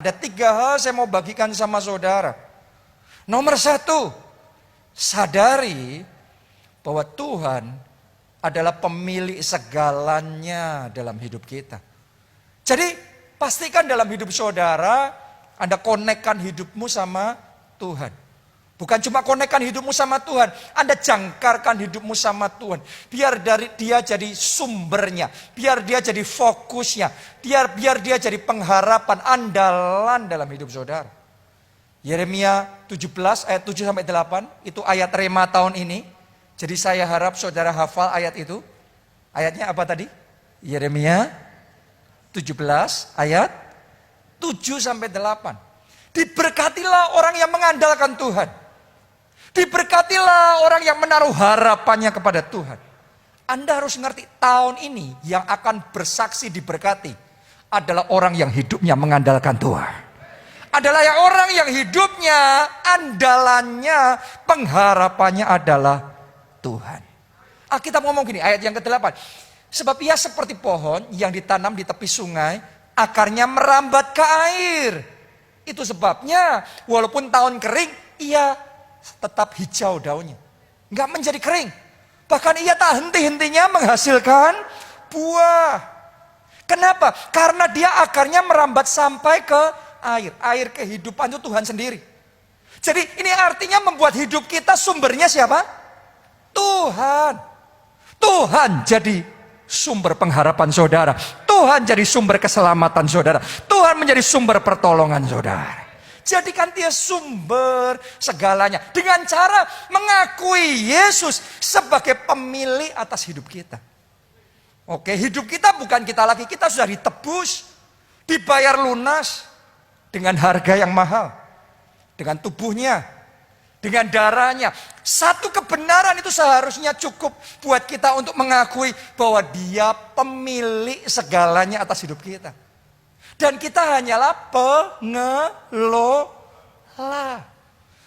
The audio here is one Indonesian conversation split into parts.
Ada 3 hal saya mau bagikan sama saudara. Nomor 1, sadari bahwa Tuhan adalah pemilik segalanya dalam hidup kita. Jadi pastikan dalam hidup saudara, Anda konekkan hidupmu sama Tuhan. Bukan cuma konekkan hidupmu sama Tuhan, Anda jangkarkan hidupmu sama Tuhan. Biar dari dia jadi sumbernya, biar dia jadi fokusnya, biar dia jadi pengharapan, andalan dalam hidup saudara. Yeremia 17 ayat 7-8, itu ayat rema tahun ini. Jadi saya harap saudara hafal ayat itu. Ayatnya apa tadi? Yeremia 17 ayat 7-8. Diberkatilah orang yang mengandalkan Tuhan. Diberkatilah orang yang menaruh harapannya kepada Tuhan. Anda harus ngerti, tahun ini yang akan bersaksi diberkati adalah orang yang hidupnya mengandalkan Tuhan. Adalah orang yang hidupnya andalannya, pengharapannya adalah Tuhan. Alkitab ngomong gini, ayat yang ke-8. Sebab ia seperti pohon yang ditanam di tepi sungai, akarnya merambat ke air. Itu sebabnya walaupun tahun kering, ia tetap hijau daunnya. Enggak menjadi kering. Bahkan ia tak henti-hentinya menghasilkan buah. Kenapa? Karena dia akarnya merambat sampai ke air. Air kehidupan itu Tuhan sendiri. Jadi ini artinya membuat hidup kita sumbernya siapa? Tuhan. Tuhan jadi sumber pengharapan saudara. Tuhan jadi sumber keselamatan saudara. Tuhan menjadi sumber pertolongan saudara. Jadikan dia sumber segalanya. Dengan cara mengakui Yesus sebagai pemilik atas hidup kita. Oke, hidup kita bukan kita lagi. Kita sudah ditebus. Dibayar lunas. Dengan harga yang mahal. Dengan tubuhnya. Dengan darahnya. Satu kebenaran itu seharusnya cukup buat kita untuk mengakui bahwa dia pemilik segalanya atas hidup kita. Dan kita hanyalah pengelola.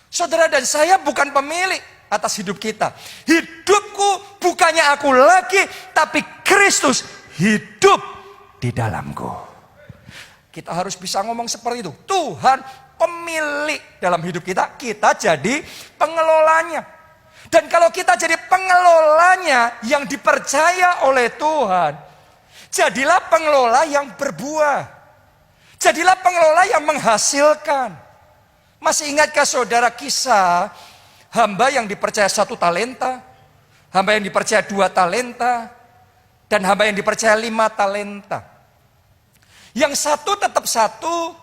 Saudara dan saya bukan pemilik atas hidup kita. Hidupku bukannya aku lagi, tapi Kristus hidup di dalamku. Kita harus bisa ngomong seperti itu. Tuhan pemilik dalam hidup kita, kita jadi pengelolanya. Dan kalau kita jadi pengelolanya yang dipercaya oleh Tuhan, jadilah pengelola yang berbuah. Jadilah pengelola yang menghasilkan. Masih ingatkah saudara kisah hamba yang dipercaya 1 talenta, hamba yang dipercaya 2 talenta, dan hamba yang dipercaya 5 talenta. Yang 1 tetap 1,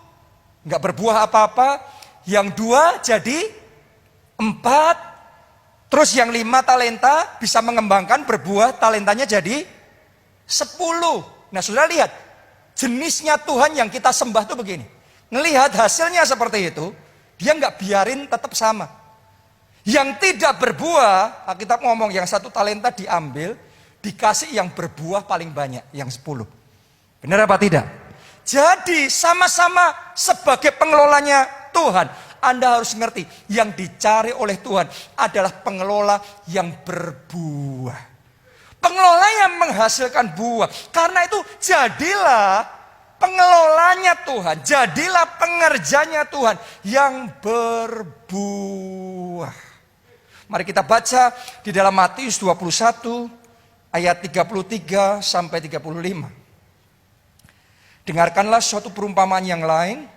nggak berbuah apa-apa. Yang 2 jadi 4. Terus yang 5 talenta bisa mengembangkan berbuah, talentanya jadi 10. Nah saudara lihat, jenisnya Tuhan yang kita sembah tuh begini. Ngelihat hasilnya seperti itu, dia nggak biarin tetap sama. Yang tidak berbuah, Alkitab ngomong yang 1 talenta diambil, dikasih yang berbuah paling banyak, yang 10. Benar apa tidak? Jadi sama-sama sebagai pengelolanya Tuhan, Anda harus ngerti, yang dicari oleh Tuhan adalah pengelola yang berbuah. Pengelola yang menghasilkan buah. Karena itu jadilah pengelolanya Tuhan. Jadilah pengerjanya Tuhan yang berbuah. Mari kita baca di dalam Matius 21 ayat 33-35. Dengarkanlah suatu perumpamaan yang lain.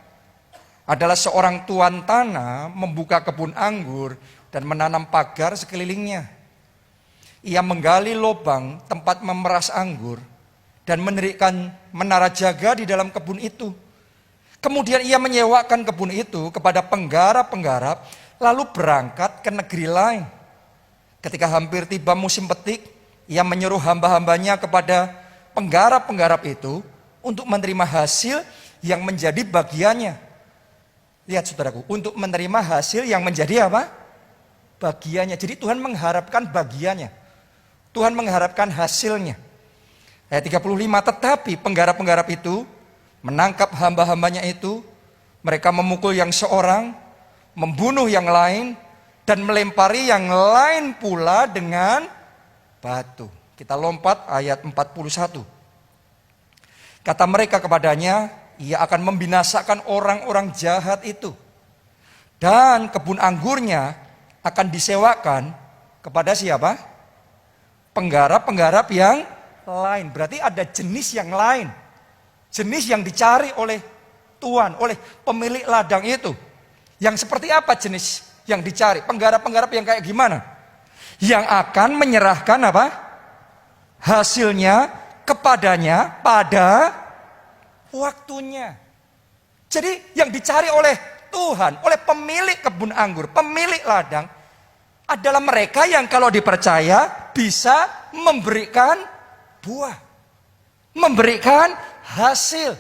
Adalah seorang tuan tanah membuka kebun anggur dan menanam pagar sekelilingnya. Ia menggali lubang tempat memeras anggur dan mendirikan menara jaga di dalam kebun itu. Kemudian ia menyewakan kebun itu kepada penggarap-penggarap, lalu berangkat ke negeri lain. Ketika hampir tiba musim petik, ia menyuruh hamba-hambanya kepada penggarap-penggarap itu untuk menerima hasil yang menjadi bagiannya. Lihat saudaraku, untuk menerima hasil yang menjadi apa? Bagiannya. Jadi Tuhan mengharapkan bagiannya. Tuhan mengharapkan hasilnya. Ayat 35, tetapi penggarap-penggarap itu menangkap hamba-hambanya itu. Mereka memukul yang seorang, membunuh yang lain, dan melempari yang lain pula dengan batu. Kita lompat ayat 41. Kata mereka kepadanya, Ia akan membinasakan orang-orang jahat itu. Dan kebun anggurnya akan disewakan kepada siapa? Penggarap-penggarap yang lain. Berarti ada jenis yang lain. Jenis yang dicari oleh Tuhan, oleh pemilik ladang itu. Yang seperti apa jenis yang dicari? Penggarap-penggarap yang kayak gimana? Yang akan menyerahkan apa? Hasilnya kepadanya pada waktunya. Jadi yang dicari oleh Tuhan, oleh pemilik kebun anggur, pemilik ladang, adalah mereka yang kalau dipercaya bisa memberikan buah, memberikan hasil.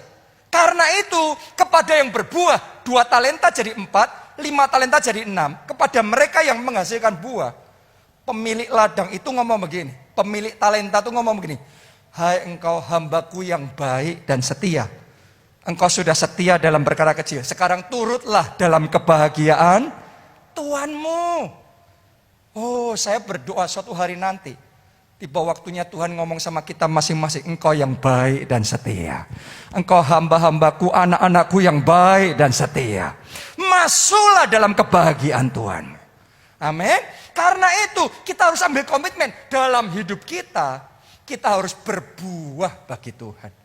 Karena itu kepada yang berbuah 2 talenta jadi 4, 5 talenta jadi 6. Kepada mereka yang menghasilkan buah, pemilik ladang itu ngomong begini, pemilik talenta itu ngomong begini, hai engkau hambaku yang baik dan setia. Engkau sudah setia dalam perkara kecil, sekarang turutlah dalam kebahagiaan Tuhanmu. Oh, saya berdoa suatu hari nanti, tiba waktunya Tuhan ngomong sama kita masing-masing, engkau yang baik dan setia. Engkau hamba-hambaku, anak-anakku yang baik dan setia. Masuklah dalam kebahagiaan Tuhan. Amin. Karena itu kita harus ambil komitmen dalam hidup kita. Kita harus berbuah bagi Tuhan.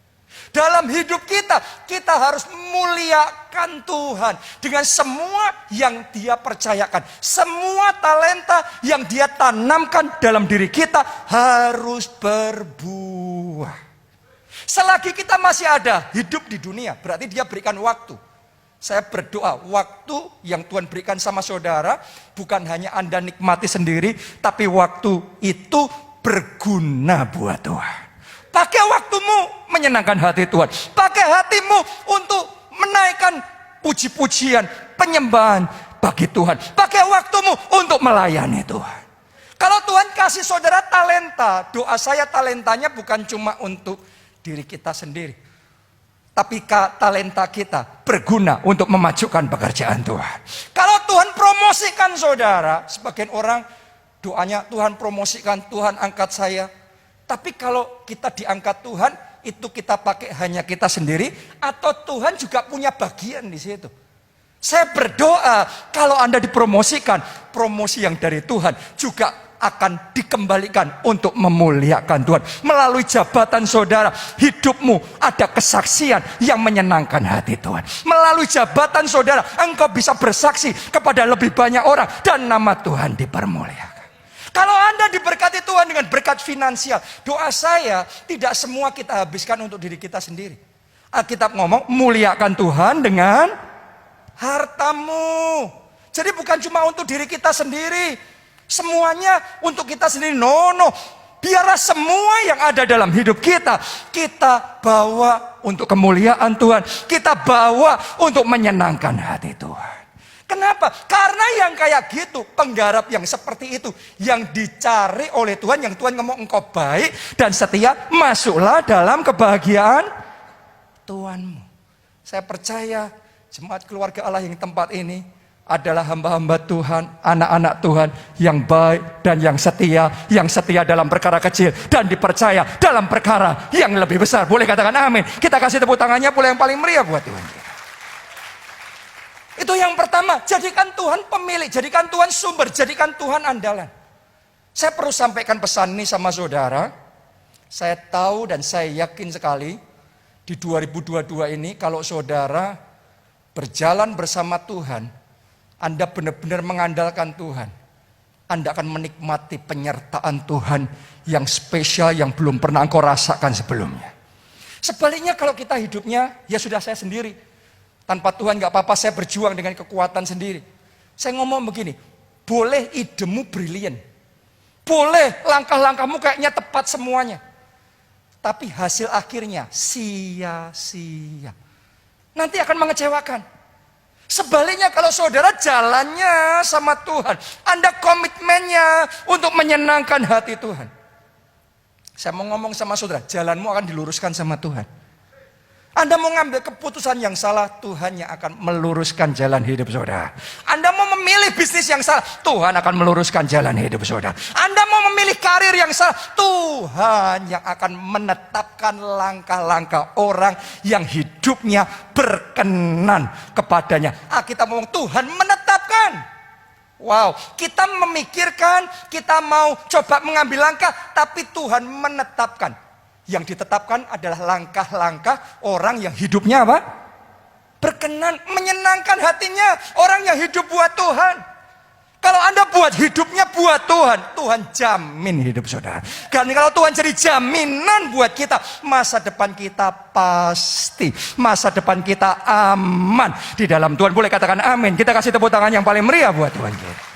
Dalam hidup kita harus muliakan Tuhan dengan semua yang Dia percayakan. Semua talenta yang Dia tanamkan dalam diri kita harus berbuah. Selagi kita masih ada hidup di dunia, berarti Dia berikan waktu. Saya berdoa, waktu yang Tuhan berikan sama saudara bukan hanya Anda nikmati sendiri, tapi waktu itu berguna buat Tuhan. Pakai waktumu menyenangkan hati Tuhan. Pakai hatimu untuk menaikkan puji-pujian, penyembahan bagi Tuhan. Pakai waktumu untuk melayani Tuhan. Kalau Tuhan kasih saudara talenta, doa saya talentanya bukan cuma untuk diri kita sendiri. Tapi talenta kita berguna untuk memajukan pekerjaan Tuhan. Kalau Tuhan promosikan saudara, sebagian orang doanya Tuhan promosikan, Tuhan angkat saya. Tapi kalau kita diangkat Tuhan, itu kita pakai hanya kita sendiri, atau Tuhan juga punya bagian di situ. Saya berdoa kalau Anda dipromosikan, promosi yang dari Tuhan juga akan dikembalikan untuk memuliakan Tuhan. Melalui jabatan saudara, hidupmu ada kesaksian yang menyenangkan hati Tuhan. Melalui jabatan saudara, engkau bisa bersaksi kepada lebih banyak orang dan nama Tuhan dipermuliakan. Kalau Anda diberkati Tuhan dengan berkat finansial, doa saya tidak semua kita habiskan untuk diri kita sendiri. Alkitab ngomong, muliakan Tuhan dengan hartamu. Jadi bukan cuma untuk diri kita sendiri, semuanya untuk kita sendiri. No. Biarlah semua yang ada dalam hidup kita bawa untuk kemuliaan Tuhan. Kita bawa untuk menyenangkan hati Tuhan. Kenapa? Karena yang kayak gitu, penggarap yang seperti itu, yang dicari oleh Tuhan, yang Tuhan ngomong engkau baik dan setia, masuklah dalam kebahagiaan Tuhanmu. Saya percaya jemaat keluarga Allah yang tempat ini adalah hamba-hamba Tuhan, anak-anak Tuhan yang baik dan yang setia dalam perkara kecil dan dipercaya dalam perkara yang lebih besar. Boleh katakan amin. Kita kasih tepuk tangannya pula yang paling meriah buat Tuhan kita. Itu yang pertama, jadikan Tuhan pemilik, jadikan Tuhan sumber, jadikan Tuhan andalan. Saya perlu sampaikan pesan ini sama saudara. Saya tahu dan saya yakin sekali di 2022 ini kalau saudara berjalan bersama Tuhan, Anda benar-benar mengandalkan Tuhan, Anda akan menikmati penyertaan Tuhan yang spesial yang belum pernah engkau rasakan sebelumnya. Sebaliknya kalau kita hidupnya, ya sudah saya sendiri. Tanpa Tuhan gak apa-apa, saya berjuang dengan kekuatan sendiri. Saya ngomong begini, boleh idemu brilian. Boleh langkah-langkahmu kayaknya tepat semuanya. Tapi hasil akhirnya sia-sia. Nanti akan mengecewakan. Sebaliknya kalau saudara jalannya sama Tuhan, Anda komitmennya untuk menyenangkan hati Tuhan. Saya mau ngomong sama saudara, jalanmu akan diluruskan sama Tuhan. Anda mau ngambil keputusan yang salah, Tuhan yang akan meluruskan jalan hidup saudara. Anda mau memilih bisnis yang salah, Tuhan akan meluruskan jalan hidup saudara. Anda mau memilih karir yang salah, Tuhan yang akan menetapkan langkah-langkah orang yang hidup hidupnya berkenan kepadanya. Kita ngomong Tuhan menetapkan. Wow, kita memikirkan, kita mau coba mengambil langkah, tapi Tuhan menetapkan. Yang ditetapkan adalah langkah-langkah orang yang hidupnya apa? Berkenan, menyenangkan hatinya. Orang yang hidup buat Tuhan. Kalau Anda buat hidupnya buat Tuhan, Tuhan jamin hidup saudara. Karena kalau Tuhan jadi jaminan buat kita, masa depan kita pasti, masa depan kita aman di dalam Tuhan. Boleh katakan amin. Kita kasih tepuk tangan yang paling meriah buat Tuhan kita.